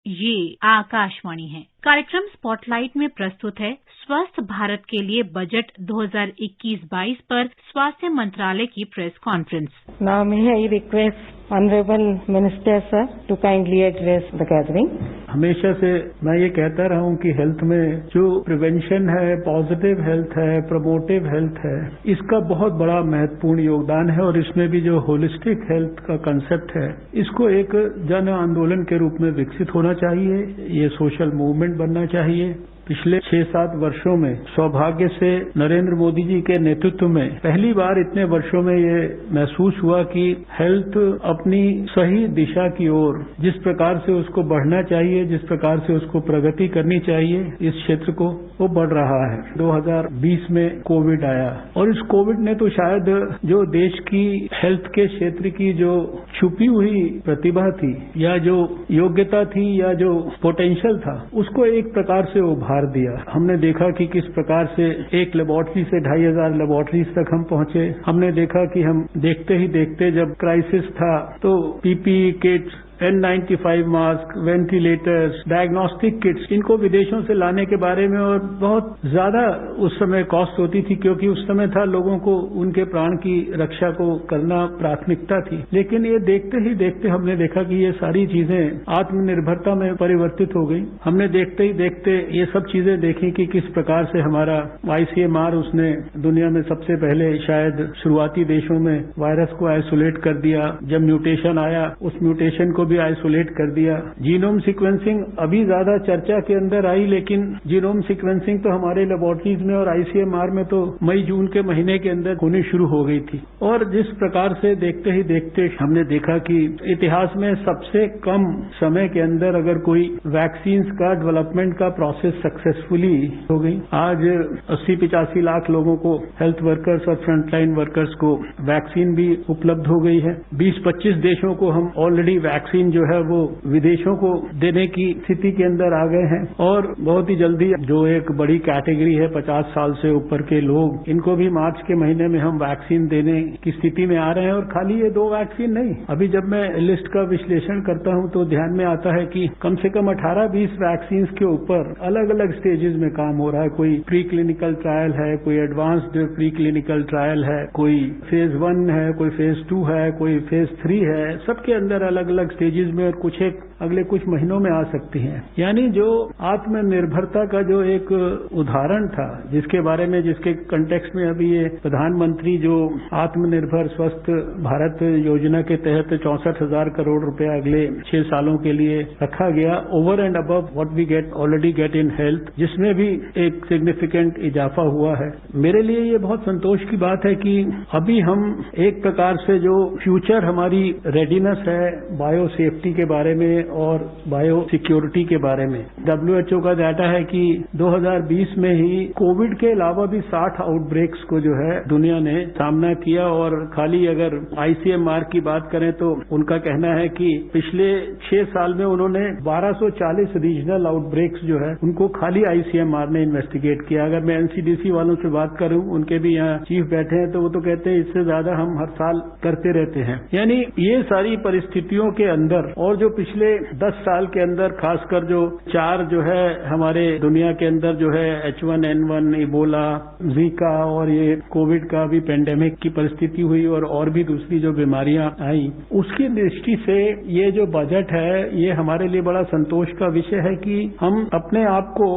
ये आकाशवाणी है। कार्यक्रम स्पॉटलाइट में प्रस्तुत है स्वस्थ भारत के लिए बजट 2021-22 पर स्वास्थ्य मंत्रालय की press conference. Now may I request Honorable Minister Sir to kindly address the gathering. हमेशा से मैं ये कहता रहा हूँ कि हेल्थ में जो प्रिवेंशन है, पॉजिटिव हेल्थ है, प्रमोटिव हेल्थ है, इसका बहुत बड़ा महत्वपूर्ण योगदान है और इसमें भी जो होलिस्टिक हेल्थ का कंसेप्ट है, इसको एक जन आंदोलन के रूप में विकसित होना चाहिए। ये सोशल मूवमेंट बनना चाहिए। पिछले 6-7 वर्षों में सौभाग्य से नरेंद्र मोदी जी के नेतृत्व में पहली बार इतने वर्षों में ये महसूस हुआ कि हेल्थ अपनी सही दिशा की ओर जिस प्रकार से उसको बढ़ना चाहिए, जिस प्रकार से उसको प्रगति करनी चाहिए इस क्षेत्र को, वो बढ़ रहा है। 2020 में कोविड आया और इस कोविड ने तो शायद जो देश की हेल्थ के क्षेत्र की जो छुपी हुई प्रतिभा थी या जो योग्यता थी या जो पोटेंशियल था, उसको एक प्रकार से उभार दिया। हमने देखा कि किस प्रकार से एक लेबोरेटरी से 2500 लेबोरेटरीज तक हम पहुंचे। हमने देखा कि हम देखते ही देखते जब क्राइसिस था तो PPE kits, N95 mask, ventilators, diagnostic kits, इनको विदेशों से लाने के बारे में और बहुत ज्यादा उस समय कॉस्ट होती थी क्योंकि उस समय था लोगों को उनके प्राण की रक्षा को करना प्राथमिकता थी। लेकिन ये देखते ही देखते हमने देखा कि ये सारी चीजें आत्मनिर्भरता में परिवर्तित हो गई। हमने देखते ही देखते ये सब चीजें देखी कि किस प्रकार से हमारा ICMR उसने दुनिया में सबसे पहले शायद शुरुआती देशों में वायरस को आइसोलेट कर दिया। जब म्यूटेशन आया उस म्यूटेशन को भी आइसोलेट कर दिया। जीनोम सीक्वेंसिंग अभी ज्यादा चर्चा के अंदर आई, लेकिन जीनोम सीक्वेंसिंग तो हमारे लेबोरेटरीज में और ICMR में तो मई-जून के महीने के अंदर होनी शुरू हो गई थी। और जिस प्रकार से देखते ही देखते हमने देखा कि इतिहास में सबसे कम समय के अंदर अगर कोई वैक्सीन का डेवलपमेंट का प्रोसेस सक्सेसफुली हो गई। आज 80-85 लाख लोगों को, हेल्थ वर्कर्स और फ्रंटलाइन वर्कर्स को वैक्सीन भी उपलब्ध हो गई है। 20-25 देशों को हम ऑलरेडी वैक्सीन जो है वो विदेशों को देने की स्थिति के अंदर आ गए हैं और बहुत ही जल्दी जो एक बड़ी कैटेगरी है 50 साल से ऊपर के लोग, इनको भी मार्च के महीने में हम वैक्सीन देने की स्थिति में आ रहे हैं। और खाली ये 2 वैक्सीन नहीं, अभी जब मैं लिस्ट का विश्लेषण करता हूं तो ध्यान में आता है कि कम से कम 18-20 वैक्सीन के ऊपर अलग अलग स्टेजेस में काम हो रहा है। कोई प्री क्लिनिकल ट्रायल है, कोई एडवांस्ड प्री क्लिनिकल ट्रायल है, कोई फेज 1 है, कोई फेज 2 है, कोई फेज 3 है। सबके अंदर अलग अलग स्टेजेस में और कुछ एक अगले कुछ महीनों में आ सकती हैं। यानी जो आत्मनिर्भरता का जो एक उदाहरण था, जिसके बारे में, जिसके कंटेक्स्ट में अभी ये प्रधानमंत्री जो आत्मनिर्भर स्वस्थ भारत योजना के तहत 64,000 करोड़ रुपया अगले 6 सालों के लिए रखा गया, over and above what we already get in health, जिसमें भी एक सिग्निफिकेंट इजाफा हुआ है। मेरे लिए ये बहुत संतोष की बात है कि अभी हम एक प्रकार से जो फ्यूचर हमारी रेडीनेस है बायो सेफ्टी के बारे में और बायो सिक्योरिटी के बारे में, WHO का डाटा है कि 2020 में ही कोविड के अलावा भी 60 आउटब्रेक्स को जो है दुनिया ने सामना किया। और खाली अगर ICMR की बात करें तो उनका कहना है कि पिछले 6 साल में उन्होंने 1240 रीजनल आउटब्रेक्स जो है उनको खाली ICMR ने इन्वेस्टिगेट किया। अगर मैं NCDC वालों से बात करूं, उनके भी यहाँ चीफ बैठे हैं, तो वो तो कहते हैं इससे ज्यादा हम हर साल करते रहते हैं। यानी ये सारी परिस्थितियों के अंदर और जो पिछले 10 साल के अंदर खासकर जो 4 जो है हमारे दुनिया के अंदर जो है H1N1, इबोला, जीका और ये कोविड का भी पेंडेमिक की परिस्थिति हुई और भी दूसरी जो बीमारियां आई, उसकी दृष्टि से ये जो बजट है ये हमारे लिए बड़ा संतोष का विषय है कि हम अपने आप को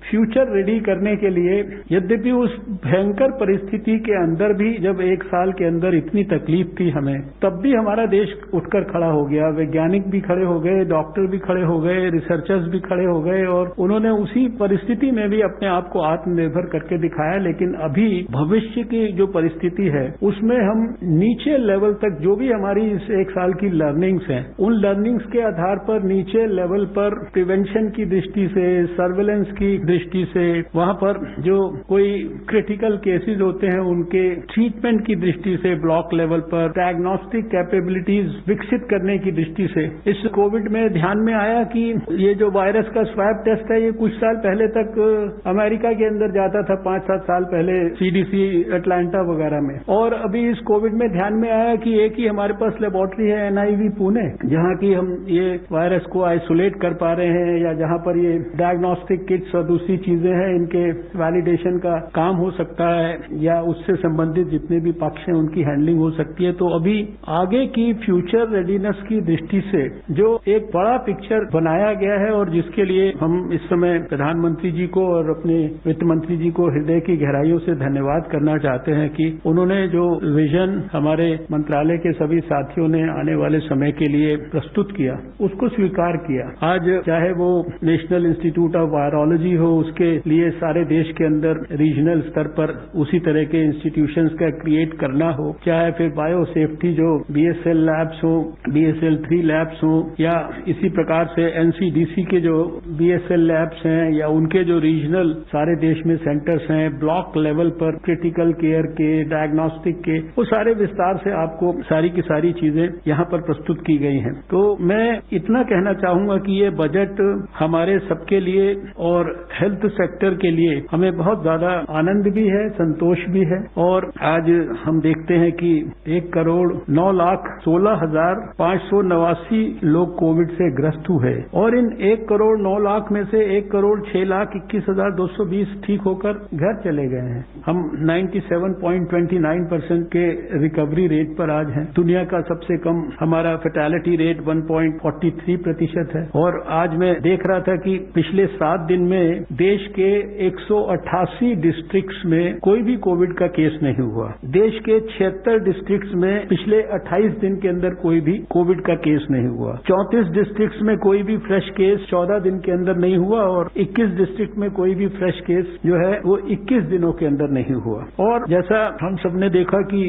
फ्यूचर रेडी करने के लिए, यद्यपि उस भयंकर परिस्थिति के अंदर भी जब 1 साल के अंदर इतनी तकलीफ थी हमें, तब भी हमारा देश उठकर खड़ा हो गया। वैज्ञानिक भी खड़े हो गए, डॉक्टर भी खड़े हो गए, रिसर्चर्स भी खड़े हो गए और उन्होंने उसी परिस्थिति में भी अपने आप को आत्मनिर्भर करके दिखाया। लेकिन अभी भविष्य की जो परिस्थिति है उसमें हम नीचे लेवल तक जो भी हमारी इस 1 साल की लर्निंग्स हैं, उन लर्निंग्स के आधार पर नीचे लेवल पर प्रिवेंशन की दृष्टि से, सर्वेलेंस की दृष्टि से, वहां पर जो कोई क्रिटिकल केसेस होते हैं उनके ट्रीटमेंट की दृष्टि से ब्लॉक लेवल पर डायग्नोस्टिक कैपेबिलिटीज विकसित करने की दृष्टि से। इस कोविड में ध्यान में आया कि ये जो वायरस का स्वैब टेस्ट है ये कुछ साल पहले तक अमेरिका के अंदर जाता था, 5-7 साल पहले CDC अटलांटा वगैरह में, और अभी इस कोविड में ध्यान में आया कि एक ही हमारे पास लेबोरेटरी है NIV पुणे, जहां की हम ये वायरस को आइसोलेट कर पा रहे हैं, या जहां पर ये डायग्नोस्टिक किट्स और दूसरी चीजें हैं इनके वैलिडेशन का काम हो सकता है, या उससे संबंधित जितने भी पक्ष हैं उनकी हैंडलिंग हो सकती है। तो अभी आगे की फ्यूचर रेडीनेस की दृष्टि से जो एक बड़ा पिक्चर बनाया गया है और जिसके लिए हम इस समय प्रधानमंत्री जी को और अपने वित्त मंत्री जी को हृदय की गहराइयों से धन्यवाद करना चाहते हैं कि उन्होंने जो विजन हमारे मंत्रालय के सभी साथियों ने आने वाले समय के लिए प्रस्तुत किया उसको स्वीकार किया। आज चाहे वो नेशनल इंस्टीट्यूट ऑफ वायरोलॉजी हो, उसके लिए सारे देश के अंदर रीजनल स्तर पर उसी तरह के इंस्टीट्यूशंस का क्रिएट करना हो, चाहे फिर बायो सेफ्टी जो BSL लैब्स हो, BSL 3 लैब्स हो, या इसी प्रकार से NCDC के जो BSL लैब्स हैं, या उनके जो रीजनल सारे देश में सेंटर्स हैं, ब्लॉक लेवल पर क्रिटिकल केयर के, डायग्नोस्टिक के, वो सारे विस्तार से आपको सारी की सारी चीजें यहाँ पर प्रस्तुत की गई हैं। तो मैं इतना कहना चाहूंगा कि ये बजट हमारे सबके लिए और हेल्थ सेक्टर के लिए हमें बहुत ज्यादा आनंद भी है, संतोष भी है। और आज हम देखते हैं कि 1,09,16,589 लोग कोविड से ग्रस्त हुए, और इन 1,09,00,000 में से 1,06,21,220 ठीक होकर घर चले गए हैं। हम 97.29% के रिकवरी रेट पर आज हैं। दुनिया का सबसे कम हमारा फैटेलिटी रेट 1.43% है। और आज मैं देख रहा था कि पिछले 7 दिन में देश के 188 डिस्ट्रिक्ट्स में कोई भी कोविड का केस नहीं हुआ। देश के 76 डिस्ट्रिक्ट्स में पिछले 28 दिन के अंदर कोई भी कोविड का केस नहीं हुआ। 34 डिस्ट्रिक्ट्स में कोई भी फ्रेश केस 14 दिन के अंदर नहीं हुआ, और 21 डिस्ट्रिक्ट में कोई भी फ्रेश केस जो है वो 21 दिनों के अंदर नहीं हुआ। और जैसा हम सबने देखा कि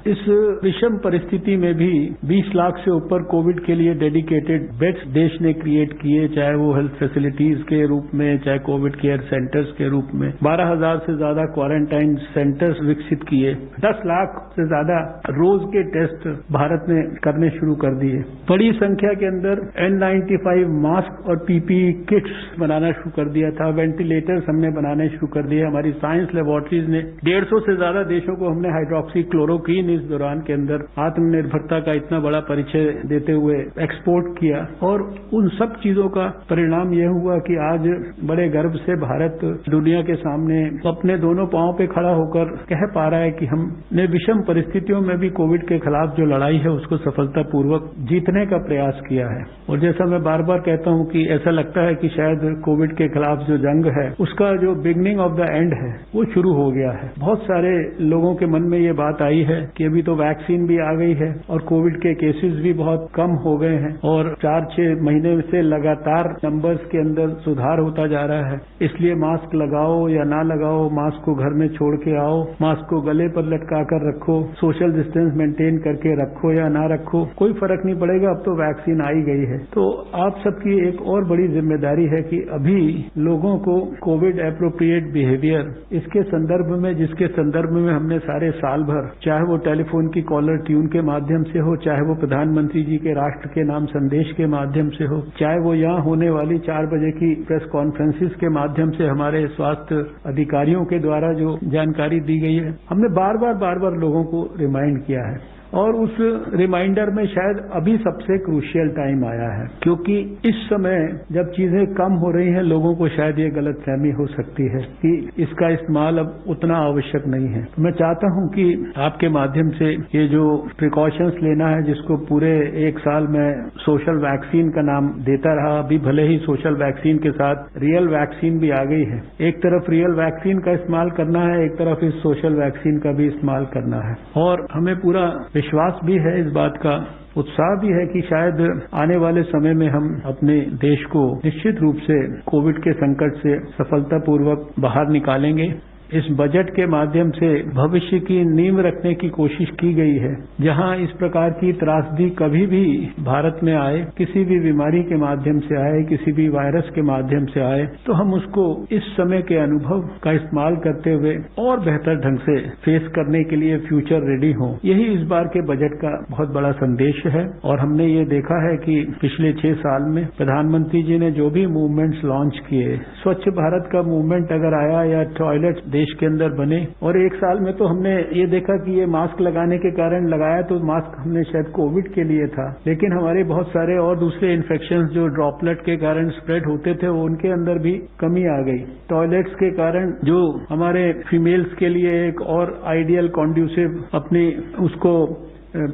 इस विषम परिस्थिति में भी 20 लाख से ऊपर कोविड के लिए डेडिकेटेड बेड्स देश ने क्रिएट किए, चाहे वो हेल्थ फैसिलिटीज के रूप में, चाहे कोविड केयर सेंटर्स के रूप में। 12,000 से ज्यादा क्वारंटाइन सेंटर्स विकसित किए। 10 लाख से ज्यादा रोज के टेस्ट भारत ने करने शुरू कर दिए। बड़ी संख्या के अंदर N95 मास्क और PPE किट्स बनाना शुरू कर दिया था। वेंटिलेटर्स हमने बनाने शुरू कर दिए। हमारी साइंस लेबोरेटरीज ने 150 से ज्यादा देशों को हमने हाइड्रोक्सी क्लोरोक्वीन इस दौरान के अंदर आत्मनिर्भरता का इतना बड़ा परिचय देते हुए एक्सपोर्ट किया। और उन सब चीजों का परिणाम यह हुआ कि आज बड़े गर्व से भारत दुनिया के सामने अपने दोनों पांवों पे खड़ा होकर कह पा रहा है कि हमने विषम परिस्थितियों में भी कोविड के खिलाफ जो लड़ाई है उसको सफलतापूर्वक जीतने का प्रयास किया है। और जैसा मैं बार बार कहता हूं कि ऐसा लगता है कि शायद कोविड के खिलाफ जो जंग है उसका जो बिगनिंग ऑफ द एंड है वो शुरू हो गया है। बहुत सारे लोगों के मन में ये बात आई है कि अभी तो वैक्सीन भी आ गई है और कोविड के केसेस भी बहुत कम हो गए हैं, और 4-6 महीने से लगातार नंबर्स के अंदर सुधार होता जा रहा है। इसलिए मास्क लगाओ या ना लगाओ, मास्क को घर में छोड़ के आओ, मास्क को गले पर लटका कर रखो, सोशल डिस्टेंस मेंटेन करके रखो या ना रखो, कोई फर्क नहीं पड़ेगा, अब तो वैक्सीन आई गई है। तो आप सबकी एक और बड़ी जिम्मेदारी है कि अभी लोगों को कोविड एप्रोप्रिएट बिहेवियर इसके संदर्भ में, जिसके संदर्भ में हमने सारे साल भर, चाहे वो टेलीफोन की कॉलर ट्यून के माध्यम से हो, चाहे वो प्रधानमंत्री जी के राष्ट्र के नाम संदेश के माध्यम से हो, चाहे वो यहाँ होने वाली 4 बजे की प्रेस कॉन्फ्रेंसिस के माध्यम से हमारे स्वास्थ्य अधिकारियों के द्वारा जो जानकारी दी गई है, हमने बार बार लोगों को रिमाइंड किया है। और उस रिमाइंडर में शायद अभी सबसे क्रूशियल टाइम आया है, क्योंकि इस समय जब चीजें कम हो रही हैं, लोगों को शायद ये गलतफहमी हो सकती है कि इसका इस्तेमाल अब उतना आवश्यक नहीं है। तो मैं चाहता हूं कि आपके माध्यम से ये जो प्रिकॉशंस लेना है, जिसको पूरे 1 साल में सोशल वैक्सीन का नाम देता रहा, अभी भले ही सोशल वैक्सीन के साथ रियल वैक्सीन भी आ गई है। एक तरफ रियल वैक्सीन का इस्तेमाल करना है, एक तरफ इस सोशल वैक्सीन का भी इस्तेमाल करना है। और हमें पूरा विश्वास भी है इस बात का, उत्साह भी है कि शायद आने वाले समय में हम अपने देश को निश्चित रूप से कोविड के संकट से सफलतापूर्वक बाहर निकालेंगे। इस बजट के माध्यम से भविष्य की नींव रखने की कोशिश की गई है। जहां इस प्रकार की त्रासदी कभी भी भारत में आए, किसी भी बीमारी के माध्यम से आए, किसी भी वायरस के माध्यम से आए, तो हम उसको इस समय के अनुभव का इस्तेमाल करते हुए और बेहतर ढंग से फेस करने के लिए फ्यूचर रेडी हो। यही इस बार के बजट का बहुत बड़ा संदेश है। और हमने ये देखा है कि पिछले 6 साल में प्रधानमंत्री जी ने जो भी मूवमेंट्स लॉन्च किए, स्वच्छ भारत का मूवमेंट अगर आया या टॉयलेट देश के अंदर बने, और 1 साल में तो हमने ये देखा कि ये मास्क लगाने के कारण लगाया, तो मास्क हमने शायद कोविड के लिए था, लेकिन हमारे बहुत सारे और दूसरे इन्फेक्शन जो ड्रॉपलेट के कारण स्प्रेड होते थे, वो उनके अंदर भी कमी आ गई। टॉयलेट्स के कारण जो हमारे फीमेल्स के लिए एक और आइडियल कॉन्ड्यूसिव अपनी उसको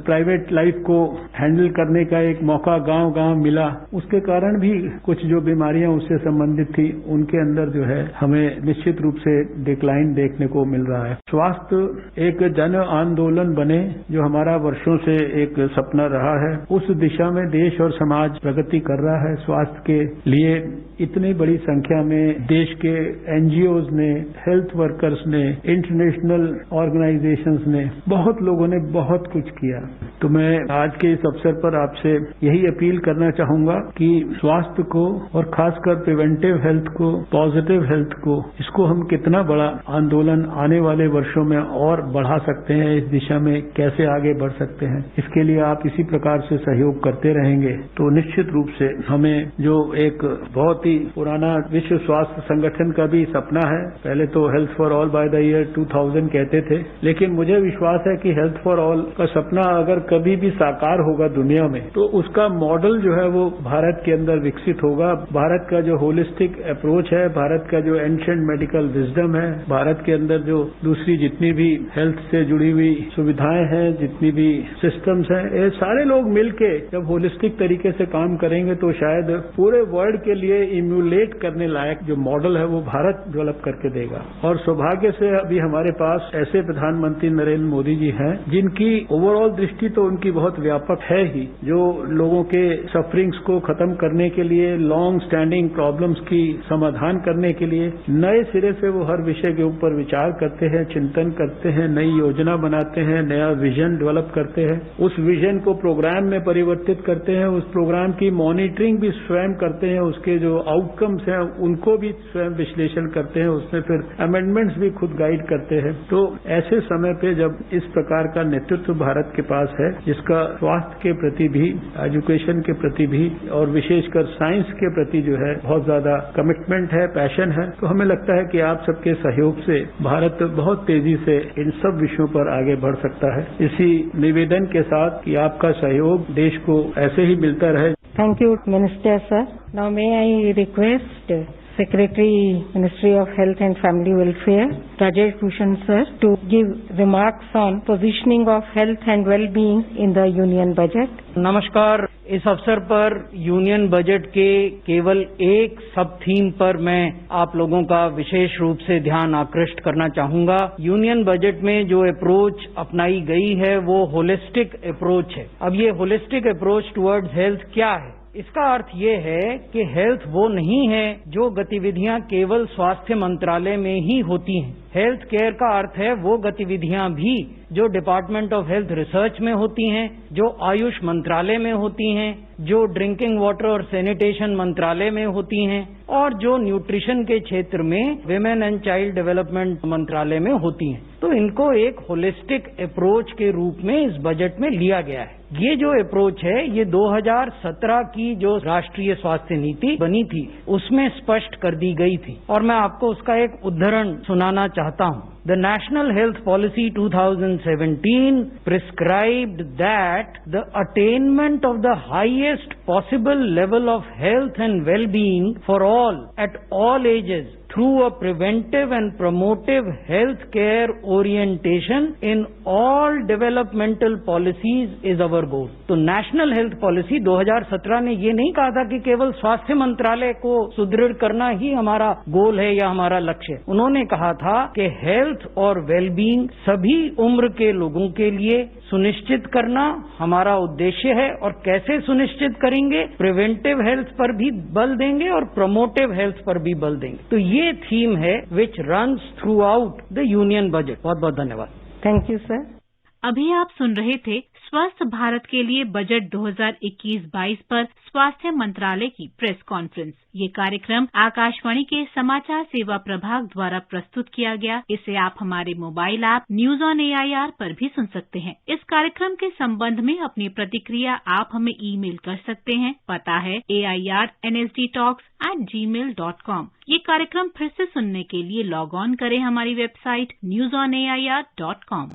प्राइवेट लाइफ को हैंडल करने का एक मौका गांव-गांव मिला, उसके कारण भी कुछ जो बीमारियां उससे संबंधित थी उनके अंदर जो है हमें निश्चित रूप से डिक्लाइन देखने को मिल रहा है। स्वास्थ्य एक जन आंदोलन बने, जो हमारा वर्षों से एक सपना रहा है, उस दिशा में देश और समाज प्रगति कर रहा है। स्वास्थ्य के लिए इतनी बड़ी संख्या में देश के एनजीओज ने, हेल्थ वर्कर्स ने, इंटरनेशनल ऑर्गेनाइजेशंस ने, बहुत लोगों ने बहुत कुछ किया। तो मैं आज के इस अवसर पर आपसे यही अपील करना चाहूंगा कि स्वास्थ्य को और खासकर प्रिवेंटिव हेल्थ को, पॉजिटिव हेल्थ को, इसको हम कितना बड़ा आंदोलन आने वाले वर्षों में और बढ़ा सकते हैं, इस दिशा में कैसे आगे बढ़ सकते हैं, इसके लिए आप इसी प्रकार से सहयोग करते रहेंगे तो निश्चित रूप से हमें जो एक बहुत ही पुराना विश्व स्वास्थ्य संगठन का भी सपना है, पहले तो health for all by the year 2000 कहते थे, लेकिन मुझे विश्वास है कि हेल्थ फॉर ऑल का सपना अगर कभी भी साकार होगा दुनिया में, तो उसका मॉडल जो है वो भारत के अंदर विकसित होगा। भारत का जो होलिस्टिक अप्रोच है, भारत का जो एंशिएंट मेडिकल विजडम है, भारत के अंदर जो दूसरी जितनी भी हेल्थ से जुड़ी हुई सुविधाएं हैं, जितनी भी सिस्टम्स हैं, ये सारे लोग मिलके जब होलिस्टिक तरीके से काम करेंगे तो शायद पूरे वर्ल्ड के लिए इम्यूलेट करने लायक जो मॉडल है वो भारत डेवलप करके देगा। और सौभाग्य से अभी हमारे पास ऐसे प्रधानमंत्री नरेंद्र मोदी जी हैं जिनकी ओवरऑल दृष्टि तो उनकी बहुत व्यापक है ही, जो लोगों के सफरिंग्स को खत्म करने के लिए, लॉन्ग स्टैंडिंग प्रॉब्लम्स की समाधान करने के लिए नए सिरे से वो हर विषय के ऊपर विचार करते हैं, चिंतन करते हैं, नई योजना बनाते हैं, नया विजन डेवलप करते हैं, उस विजन को प्रोग्राम में परिवर्तित करते हैं, उस प्रोग्राम की मॉनिटरिंग भी स्वयं करते हैं, उसके जो आउटकम्स हैं उनको भी स्वयं विश्लेषण करते हैं, उसमें फिर अमेंडमेंट्स भी खुद गाइड करते हैं। तो ऐसे समय पे जब इस प्रकार का नेतृत्व भारत के पास है, जिसका स्वास्थ्य के प्रति भी, एजुकेशन के प्रति भी और विशेषकर साइंस के प्रति जो है बहुत ज्यादा कमिटमेंट है, पैशन है, तो हमें लगता है कि आप सबके सहयोग से भारत बहुत तेजी से इन सब विषयों पर आगे बढ़ सकता है। इसी निवेदन के साथ कि आपका सहयोग देश को ऐसे ही मिलता रहे। Thank you, Minister, sir. Now may I request Secretary, Ministry of Health and Family Welfare, Rajesh Bhushan, sir, to give remarks on positioning of health and well-being in the Union Budget. नमस्कार। इस अवसर पर union budget के केवल एक सब theme पर मैं आप लोगों का विशेष रूप से ध्यान आकृष्ट करना चाहूंगा। यूनियन बजट में जो अप्रोच अपनाई गई है वो होलिस्टिक अप्रोच है। अब ये होलिस्टिक अप्रोच टुवर्ड्स हेल्थ क्या है? इसका अर्थ ये है कि हेल्थ वो नहीं है जो गतिविधियां केवल स्वास्थ्य मंत्रालय में ही होती हैं। हेल्थ केयर का अर्थ है वो गतिविधियां भी जो डिपार्टमेंट ऑफ हेल्थ रिसर्च में होती हैं, जो आयुष मंत्रालय में होती हैं, जो ड्रिंकिंग वाटर और सैनिटेशन मंत्रालय में होती हैं और जो न्यूट्रिशन के क्षेत्र में विमेन एंड चाइल्ड डेवलपमेंट मंत्रालय में होती हैं। तो इनको एक होलिस्टिक अप्रोच के रूप में इस बजट में लिया गया है। ये जो अप्रोच है ये 2017 की जो राष्ट्रीय स्वास्थ्य नीति बनी थी उसमें स्पष्ट कर दी गई थी और मैं आपको उसका एक उद्धरण सुनाना चाहता हूँ। The National Health Policy 2017 prescribed that the attainment of the highest possible level of health and well-being for all at all ages through a preventive and promotive health care orientation in all developmental policies is our goal. तो national health policy 2017 ने ये नहीं कहा था कि केवल स्वास्थ्य मंत्रालय को सुदृढ़ करना ही हमारा गोल है या हमारा लक्ष्य है। उन्होंने कहा था कि हेल्थ और वेलबींग सभी उम्र के लोगों के लिए, सुनिश्चित करना हमारा उद्देश्य है और कैसे सुनिश्चित करेंगे, प्रिवेंटिव हेल्थ पर भी बल देंगे और प्रमोटिव हेल्थ पर भी बल देंगे। तो ये थीम है विच runs through out the union budget. बहुत बहुत धन्यवाद। Thank you sir. अभी आप सुन रहे थे स्वस्थ भारत के लिए बजट 2021-22 पर स्वास्थ्य मंत्रालय की प्रेस कॉन्फ्रेंस। ये कार्यक्रम आकाशवाणी के समाचार सेवा प्रभाग द्वारा प्रस्तुत किया गया। इसे आप हमारे mobile app news on AIR पर भी सुन सकते हैं। इस कार्यक्रम के संबंध में अपनी प्रतिक्रिया आप हमें ईमेल कर सकते हैं। पता है airnsdtalks@gmail.com। ये कार्यक्रम फिर से सुनने के लिए लॉग ऑन करें हमारी वेबसाइट newsonair.com।